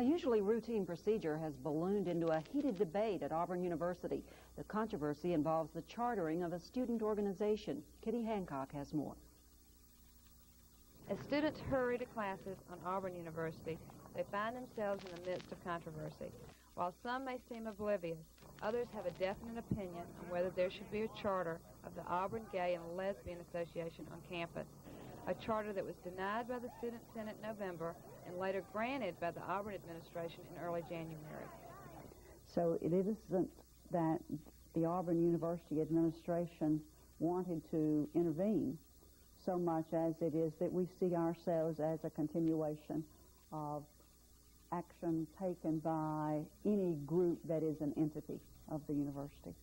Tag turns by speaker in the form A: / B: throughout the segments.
A: usually routine procedure has ballooned into a heated debate at Auburn University. The controversy involves the chartering of a student organization. Kitty Hancock has more.
B: As students hurry to classes on Auburn University, they find themselves in the midst of controversy. While some may seem oblivious, others have a definite opinion on whether there should be a charter of the Auburn Gay and Lesbian Association on campus, a charter that was denied by the Student Senate in November and later granted by the Auburn administration in early January.
C: So it isn't that the Auburn University administration wanted to intervene so much as it is that we see ourselves as a continuation of action taken by any group that is an entity of the university.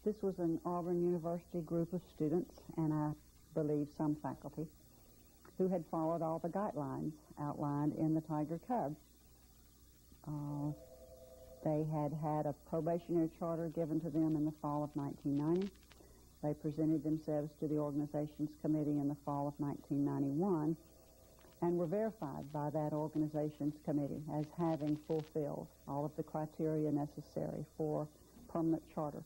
C: This was an Auburn University group of students, and I believe some faculty, who had followed all the guidelines outlined in the Tiger Cub. They had had a probationary charter given to them in the fall of 1990. They presented themselves to the organizations committee in the fall of 1991 and were verified by that organizations committee as having fulfilled all of the criteria necessary for permanent charter.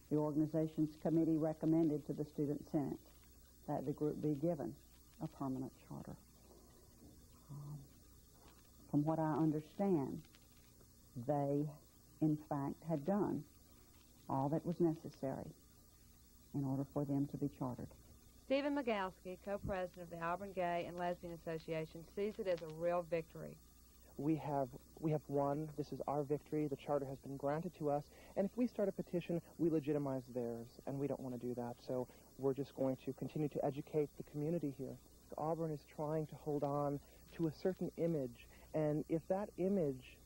C: The organizations committee recommended to the Student Senate that the group be given a permanent charter. From what I understand, they, in fact, had done all that was necessary in order for them to be chartered.
B: Stephen Migalski, co-president of the Auburn Gay and Lesbian Association, sees it as a real victory.
D: We have won. This is our victory. The charter has been granted to us, and if we start a petition, we legitimize theirs, and we don't want to do that. So we're just going to continue to educate the community here. Auburn is trying to hold on to a certain image, and if that image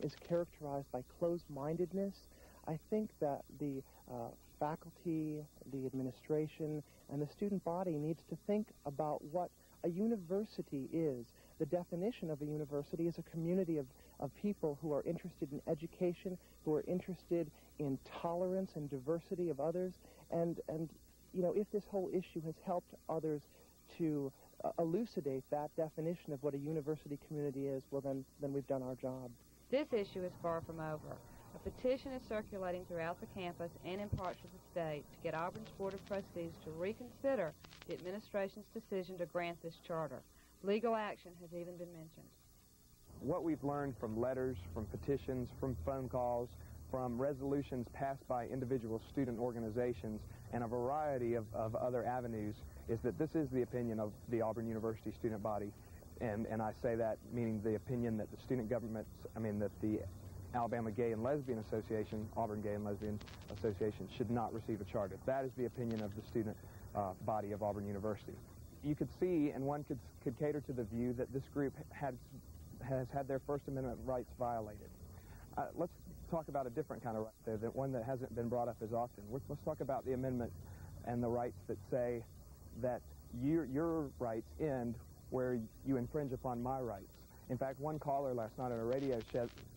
D: is characterized by closed-mindedness, I think that the faculty, the administration, and the student body needs to think about what a university is. The definition of a university is a community of people who are interested in education, who are interested in tolerance and diversity of others, and you know, if this whole issue has helped others to elucidate that definition of what a university community is, well then we've done our job.
B: This issue is far from over. A petition is circulating throughout the campus and in parts of the state to get Auburn's Board of Trustees to reconsider the administration's decision to grant this charter. Legal action has even been mentioned.
E: What we've learned from letters, from petitions, from phone calls, from resolutions passed by individual student organizations, and a variety of other avenues, is that this is the opinion of the Auburn University student body. And I say that meaning the opinion that the student government, that the Alabama Gay and Lesbian Association, Auburn Gay and Lesbian Association, should not receive a charter. That is the opinion of the student body of Auburn University. You could see, and one could cater to the view that this group has had their First Amendment rights violated. Let's talk about a different kind of right there, the one that hasn't been brought up as often. Let's talk about the amendment and the rights that say that your rights end where you infringe upon my rights. In fact, one caller last night on a radio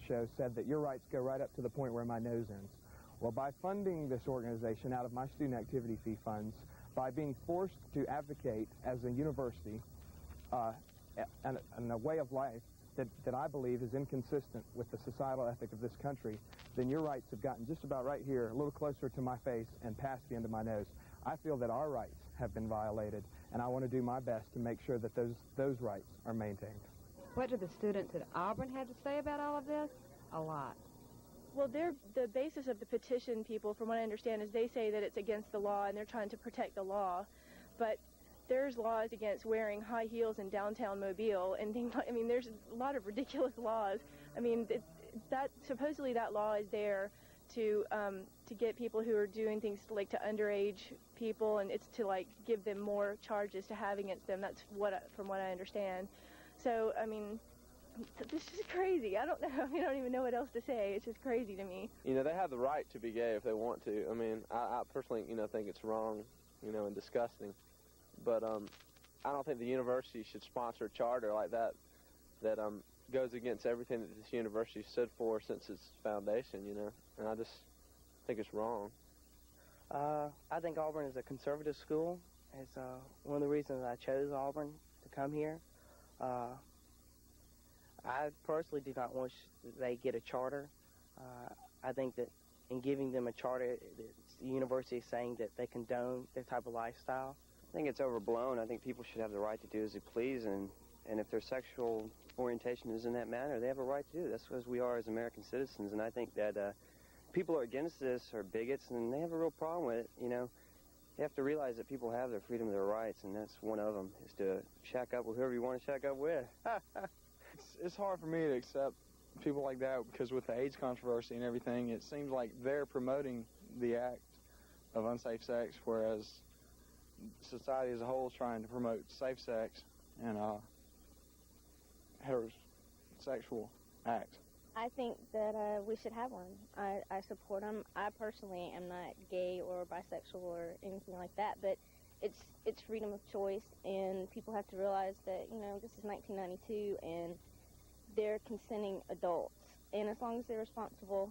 E: show said that your rights go right up to the point where my nose ends. Well, by funding this organization out of my student activity fee funds, by being forced to advocate as a university and a way of life that I believe is inconsistent with the societal ethic of this country, then your rights have gotten just about right here, a little closer to my face and past the end of my nose. I feel that our rights have been violated, and I want to do my best to make sure that those rights are maintained.
B: What do the students at Auburn have to say about all of this? A lot.
F: Well, the basis of the petition, people, from what I understand, is they say that it's against the law and they're trying to protect the law. But there's laws against wearing high heels in downtown Mobile and things like, there's a lot of ridiculous laws. Supposedly that law is there to get people who are doing things to underage people, and it's to give them more charges to have against them. That's from what I understand. So, this is crazy. I don't know. I don't even know what else to say. It's just crazy to me.
G: They have the right to be gay if they want to. I personally, think it's wrong, and disgusting. But I don't think the university should sponsor a charter like that goes against everything that this university stood for since its foundation, And I just think it's wrong.
H: I think Auburn is a conservative school. It's one of the reasons I chose Auburn to come here. I personally do not wish they get a charter. I think that in giving them a charter, the university is saying that they condone their type of lifestyle.
I: I think it's overblown. I think people should have the right to do as they please, and if their sexual orientation is in that manner, they have a right to do it. That's as we are as American citizens, and I think that people who are against this are bigots, and they have a real problem with it. You know, you have to realize that people have their freedom, their rights, and that's one of them, is to shack up with whoever you want to shack up with.
J: It's hard for me to accept people like that, because with the AIDS controversy and everything, it seems like they're promoting the act of unsafe sex, whereas society as a whole is trying to promote safe sex and heterosexual acts.
K: I think that we should have one. I support them. I personally am not gay or bisexual or anything like that, but it's freedom of choice, and people have to realize that, you know, this is 1992 and they're consenting adults, and as long as they're responsible,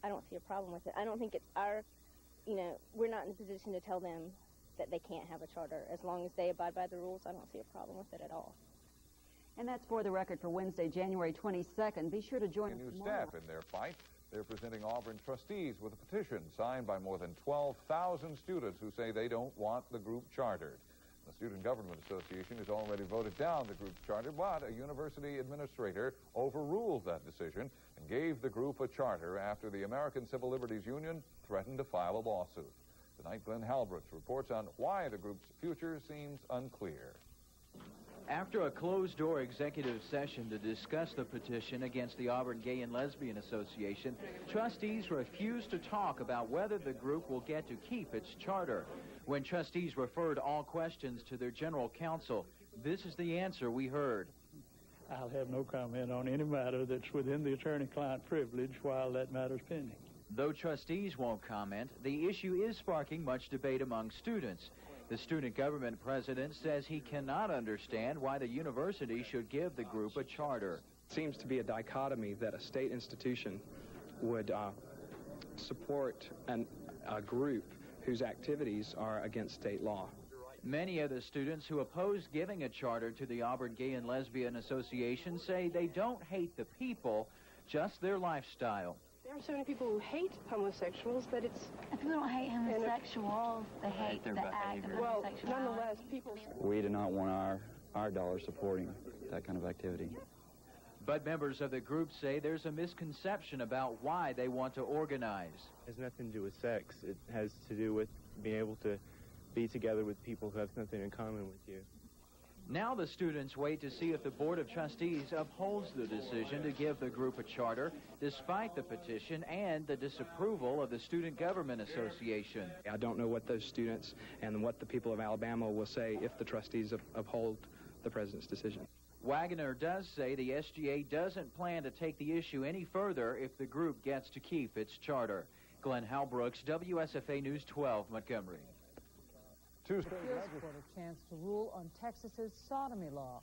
K: I don't see a problem with it. I don't think it's our, you know, we're not in a position to tell them that they can't have a charter. As long as they abide by the rules, I don't see a problem with it at all.
A: And that's For the Record for Wednesday, January 22nd. Be sure to join us
L: new
A: tomorrow.
L: Staff in their fight. They're presenting Auburn trustees with a petition signed by more than 12,000 students who say they don't want the group chartered. The Student Government Association has already voted down the group's charter, but a university administrator overruled that decision and gave the group a charter after the American Civil Liberties Union threatened to file a lawsuit. Tonight, Glenn Halbrooks reports on why the group's future seems unclear.
M: After a closed-door executive session to discuss the petition against the Auburn Gay and Lesbian Association, trustees refused to talk about whether the group will get to keep its charter. When trustees referred all questions to their general counsel, this is the answer we heard.
N: I'll have no comment on any matter that's within the attorney-client privilege while that matter's pending.
M: Though trustees won't comment, the issue is sparking much debate among students. The student government president says he cannot understand why the university should give the group a charter.
O: It seems to be a dichotomy that a state institution would support a group whose activities are against state law.
M: Many of the students who oppose giving a charter to the Auburn Gay and Lesbian Association say they don't hate the people, just their lifestyle.
P: There are so many people who hate homosexuals that it's...
Q: People don't hate homosexuals, they hate the act of
P: well,
Q: homosexuality.
P: nonetheless, people...
R: We do not want our dollar supporting that kind of activity.
M: But members of the group say there's a misconception about why they want to organize.
S: It has nothing to do with sex. It has to do with being able to be together with people who have something in common with you.
M: Now the students wait to see if the Board of Trustees upholds the decision to give the group a charter, despite the petition and the disapproval of the Student Government Association.
O: I don't know what those students and what the people of Alabama will say if the trustees uphold the president's decision.
M: Waggoner does say the SGA doesn't plan to take the issue any further if the group gets to keep its charter. Glenn Halbrooks, WSFA News 12, Montgomery.
T: Appeals court a chance to rule on Texas's sodomy law.